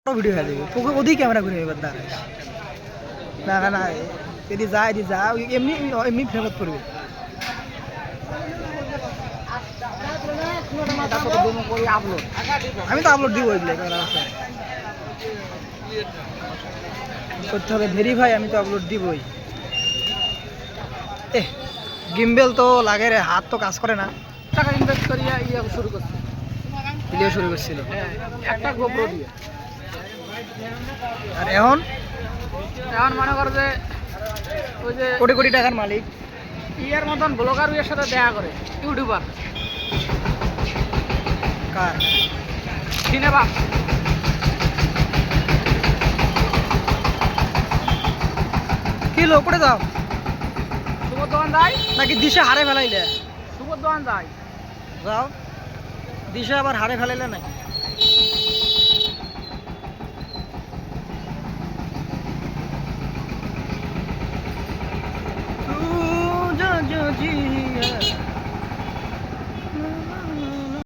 video হয়ে যাবে তোকে ওদিকে ক্যামেরা ঘুরে এবার দাঁড়াইস না না না যদি যা এদি যা এমনি এমনি ফেরত করবে আমি তো আপলোড দিব ওইগুলো করতে হবে ভেরিফাই আমি তো আপলোড দিবই গিম্বেল তো লাগে রে হাত তো কাজ করে না টাকা ইনভেস্ট করিয়া শুরু করছে ভিডিও শুরু করছিল একটা গোপ্রো দিয়ে আর এখন এখন মনে করো যে ওই যে কোটি কোটি টাকার মালিক ইয়ের মতন ব্লগার এর সাথে দেখা করে ইউটিউবার কার সিনেমা কি লো পড়ে যাও সুবোধন যায় নাকি দিশা হারে ফেলাইলে সুবোধন যায় যাও দিশা আবার হারে ফেলাইলে নাকি